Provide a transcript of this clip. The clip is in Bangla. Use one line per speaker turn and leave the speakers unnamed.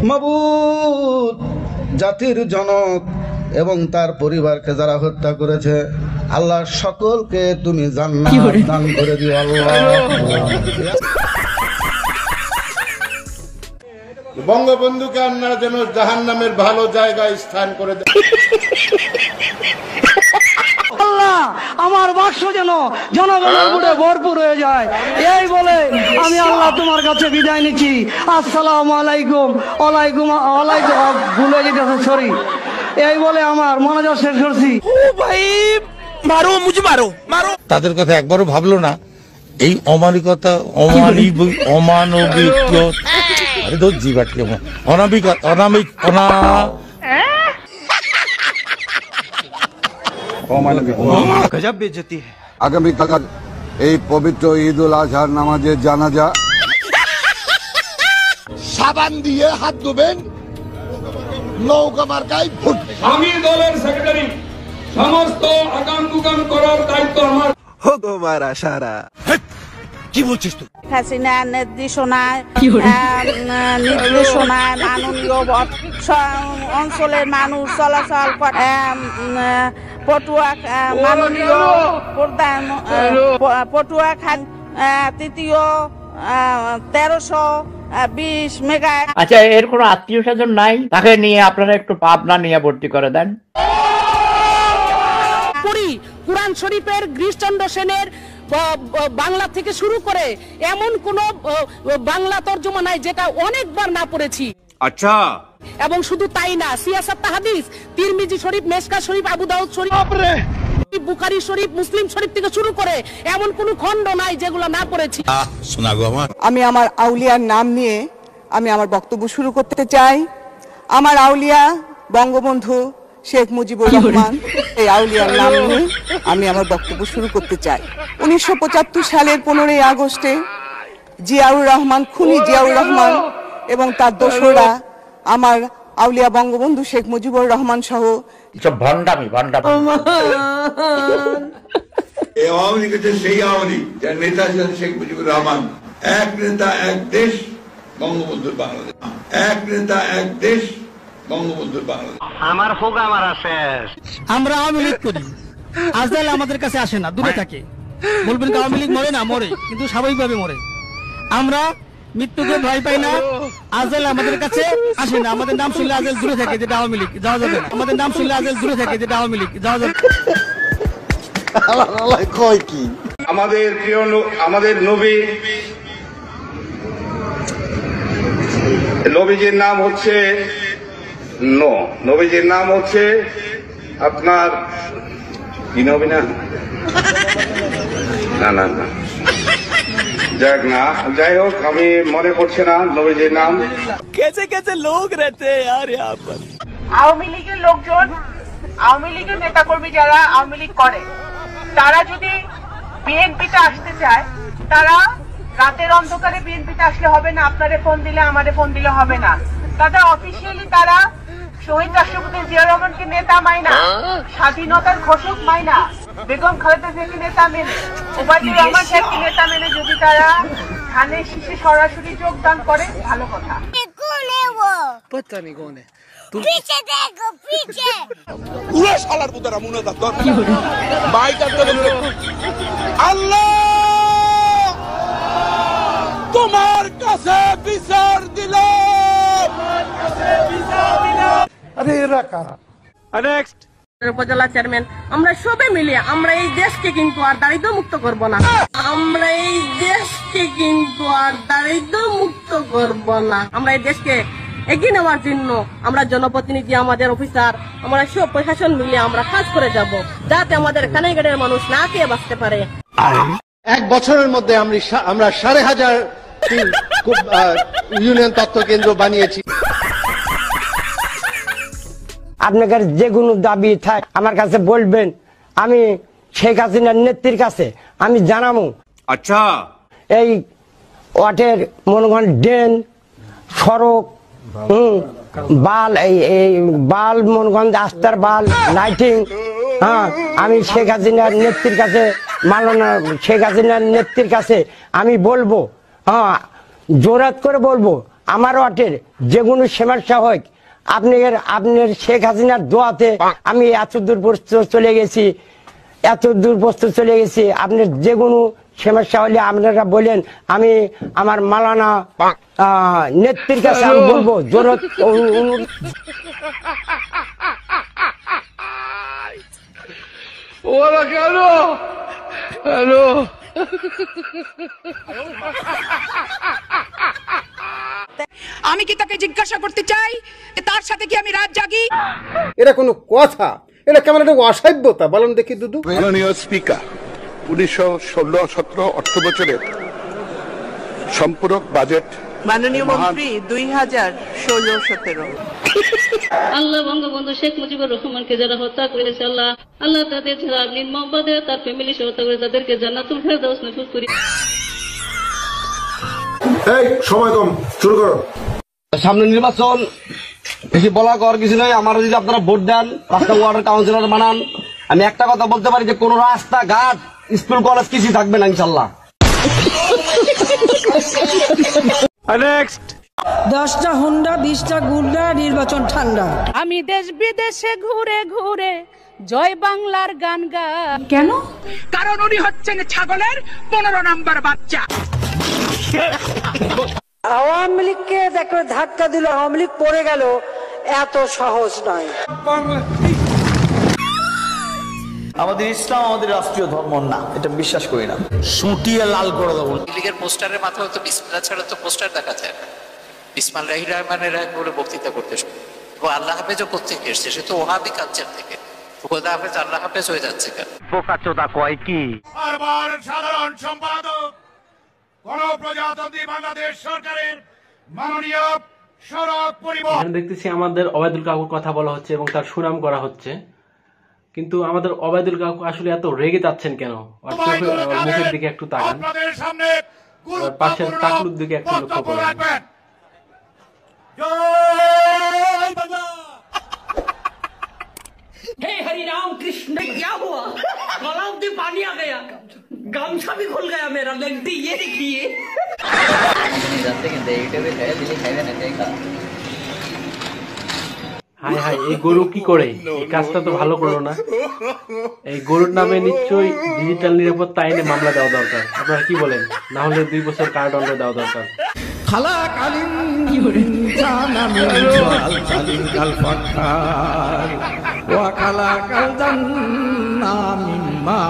মাবুদ, জাতির জনক এবং তার পরিবারকে যারা হত্যা করেছে, আল্লাহ সকলকে তুমি জান্নাত দান করে দিও আল্লাহ।
বঙ্গবন্ধুকে আপনারা যেন জাহান্নামের ভালো জায়গায় স্থান করে দেন।
আল্লাহ, আমার বাক্স যেন জনগণের বুড়ে ভরপুর হয়ে যায়, এই বলে আমি আল্লাহ তোমার কাছে বিদায় নিচ্ছি। আসসালামু আলাইকুম। ওয়ালাইকুম ওয়ালাইকুম, ভুলে যেতেছে, সরি। এই বলে আমার মনোযোগ শেষ করছি।
ও ভাই, মারো মুঝে, মারো মারো।
তাদের কথা একবারও ভাবলো না, এই অমানবিকতা, অমানবিক, আরে তো জিবাটকে অনামিক অনামিক অনা
গজব বেইজ্জতি।
আগামীকাল এই পবিত্র ঈদ উল আজহার নামাজের জানাজা।
সাবান দিয়ে হাত ধুবেন, নৌকা মার্কায় ভোট।
আমি দলের সেক্রেটারি, সমস্ত আগাম দুগাম করার দায়িত্ব আমার।
হো তোমারা সারা। কি বলছিস তুই?
হাসিনা নির্দেশনায় মাননীয় অঞ্চলের মানুষ চলাচল করে। মাননীয় প্রধান পটুয়া খান তৃতীয় 1320 মেগা।
আচ্ছা, এর কোনো আত্মীয় স্বজন নাই? তাকে নিয়ে আপনারা একটু পাবনা নিয়ে ভর্তি করে দেন।
কুরআন শরীফের গিরিশচন্দ্র সেনের বাংলা থেকে শুরু করে এমন কোন বাংলা তর্জমা নাই যেটা অনেকবার না পড়েছি।
আচ্ছা,
এবং শুধু তাই না, সিয়াসাত হাদিস, তিরমিজি শরীফ, মেশকা শরীফ, আবু দাউদ শরীফ, বুখারী শরীফ, মুসলিম শরীফ থেকে শুরু করে এমন কোন খণ্ড নাই যেগুলো না পড়েছি।
শোনা গো আমার।
আমি আমার আউলিয়ার নাম নিয়ে আমি আমার বক্তব্য শুরু করতে চাই। আমার আউলিয়া বঙ্গবন্ধু শেখ মুজিবুর রহমান, এই আউলিয়ার নাম নিয়ে আমি আমার বক্তব্য শুরু করতে চাই। 1975 সালের 15ই আগস্টে জিয়াউর রহমান, খুনি জিয়াউর রহমান এবং তার দোসররা আমার আউলিয়া বঙ্গবন্ধু শেখ মুজিবুর রহমান সহ
সব ভণ্ডামি।
এই আওয়ামী লীগ হচ্ছে সেই আওয়ামী লীগ যার নেতা ছিলেন শেখ মুজিবুর রহমান। এক নেতা এক দেশ, বঙ্গবন্ধুর বাংলাদেশ। এক নেতা এক দেশ, বঙ্গবন্ধুর বাংলাদেশ।
আমার হোক আমার শেষ। আমরা আওয়ামী লীগ করি, আজকাল আমাদের কাছে আসে না, দূরে থাকে। বলবেন আওয়ামী লীগ মরে না, মরে, কিন্তু স্বাভাবিকভাবে মরে। আমরা মৃত্যুকে ভয় পাই না, আজকাল আমাদের কাছে আসে না। আমাদের নাম শুনলে আজকাল দূরে থাকে, যেটা আওয়ামী লীগ, যাওয়া যাবে না। আমাদের নাম শুনলে আজকাল দূরে থাকে, যেটা আওয়ামী লীগ, যাওয়া যাবে।
কয় কি
আমাদের প্রিয় আমাদের নবীজির নাম হচ্ছে নবীজির নাম হচ্ছে আপনার কি নবী না না না না যাক না, যাই হোক, আমি মনে পড়ছে না নবীজির নাম।
कैसे कैसे लोग रहते हैं यार यहाँ पर।
আওয়ামী লীগের লোকজন, আওয়ামী লীগের নেতাকর্মী যারা আওয়ামী লীগ করে, তারা যদি বিএনপিতে আসতে চায়, তারা রাতের অন্ধকারে বিএনপিতে আসলে হবে না। আপনারে ফোন দিলে, আমারে ফোন দিলে হবে না। তারা অফিসিয়ালি তারা শহীদ রাষ্ট্রপতি জিয়া রহমানকে নেতা মাইনা, স্বাধীনতার ঘোষক মাইনা, বেগম খালেদা জিয়াকে নেতা মেনে, ওবায়দুর রহমান সাহেবকে নেতা মেনে যদি তারা ধানের শীষে সরাসরি যোগদান করে, ভালো কথা।
पीछे देखो पीछे
पूरा सालार पुतारा मुना दा दर भाई करते बोले अल्लाह तुम्हार कासे বিচার দিল
আরে এরা কারা?
নেক্সট
উপজেলা চেয়ারম্যান, আমরা সবে মিলে আমরা এই দেশকে কিন্তু আর দারিদ্র মুক্ত করব না। আমরা এই দেশকে কিন্তু আর দারিদ্র মুক্ত করব না। আমরা এই দেশকে এগিয়ে নেওয়ার জন্য আমরা জনপ্রতিনিধি, আমাদের অফিসার, আমরা সব প্রশাসন মিলে আমরা কাজ করে যাব, যাতে আমাদের কানাইঘাটের মানুষ না খেয়ে বাঁচতে পারে।
এক বছরের মধ্যে আমরা 5,500 ইউনিয়ন তথ্য কেন্দ্র বানিয়েছি।
আপনাদের যে কোনো দাবি থাকে আমার কাছে বলবেন, আমি শেখ হাসিনার নেত্রীর কাছে আমি জানাবো।
আচ্ছা,
এই ওয়াটের মনে করেন ড্রেন, সড়ক, বাল, এই বাল মনে করেন রাস্তার বাল, লাইটিং, হ্যাঁ, আমি শেখ হাসিনার নেত্রীর কাছে, মাননীয় শেখ হাসিনার নেত্রীর কাছে আমি বলবো, হ্যাঁ, জোরাত করে বলবো
আমার ওয়াটের যে কোনো সমস্যা হোক আপনার শেখ হাসিনার দোয়াতে আমি এত দূর চলে গেছি, আপনার যে কোনো সমস্যা হলে আপনারা বলেন, আমি আমার মালানা নেত্রীর কাছে আমি বলবো জোরত
ওরা কেন হ্যালো
আমি কি তাকে জিজ্ঞাসা করতে চাই তার সাথে কি আমি রাত জাগি?
এটা কোনো কথা? এটা কেমন একটা অসভ্যতা বলেন দেখি দুদু।
মাননীয় স্পিকার, 1916-17 অর্থ বছরের সম্পূরক বাজেট
মাননীয় মন্ত্রী 2016-17
আল্লাহ বঙ্গবন্ধু শেখ মুজিবুর রহমানকে যারা হত্যা করেছে, আল্লাহ তাদের যারা নির্মমভাবে তার ফ্যামিলি সহ হত্যা করে তাদেরকে জান্নাতুল ফেরদাউস নসিব করি।
এই সময় কম, শুরু করো।
সামনে নির্বাচন, বেশি বলা কর কিছু নয়। আমার যদি আপনারা ভোট দেন, 5টা ওয়ার্ডের কাউন্সিলর বানান, আমি একটা কথা বলতে পারি যে কোনো রাস্তাঘাট, স্কুল কলেজ কিছুই থাকবে না ইনশাল্লাহ।
10টা হুন্ডা 20টা গুন্ডা, নির্বাচন ঠান্ডা।
আমি দেশ বিদেশে ঘুরে ঘুরে জয় বাংলার গান গাই। কেন? কারণ উনি হচ্ছেন ছাগলের 15 নম্বর বাচ্চা।
আওয়ামী লীগকে দেখো ধাক্কা দিল, আওয়ামী লীগ পড়ে গেল, এত সহজ নয়।
আমাদের ইসলাম আমাদের রাষ্ট্রীয় ধর্ম না, এটা বিশ্বাস করি না। সুটিয়ে লাল করে দেবো।
লীগের পোস্টারের মাথায় তো বিসমিল্লাহ ছাড়া তো পোস্টার দেখা যায় না। বিসমিল্লাহির রহমানির রহিম বলে বক্তৃতা করতে শুরু। ও আল্লাহ হাফেজও কোত্থেকে এসছে? সে তো ওহাবি কালচার থেকে। খোদা হাফেজ আল্লাহ হাফেজ হয়ে যাচ্ছে কেন?
বোকাচোদা কয় কি?
বারবার সাধারণ সম্পাদক গণপ্রজাতন্ত্রী বাংলাদেশ সরকারের মাননীয় সড়ক পরিবহন।
দেখতেছি আমাদের ওবায়দুল কাকুর কথা বলা হচ্ছে এবং তার সুনাম করা হচ্ছে, কিন্তু আমাদের ওবায়দুল কাকু আসলে এত রেগে যাচ্ছেন কেন? মুখের দিকে একটু তাকান, পাশের টাকলুর দিকে একটু লক্ষ্য করুন।
हे हरि राम कृष्ण, क्या हुआ? गला में पानी आ गया, गमछा भी खुल गया मेरा। लेंटी ये देखिए।
হাই হাই, এই গরু কি করে? এই কাজটা তো ভালো করলো না। এই গরুর নামে নিশ্চয়ই ডিজিটাল নিরাপত্তা আইনে মামলা দেওয়া দরকার। আপনারা কি বলেন? না হলে 2 বছর কারাদণ্ড দেওয়া দরকার।
খালাকালীন জানামিন কালীন কাল ফাকার ওয়া খালাকাল জান্নামিন মা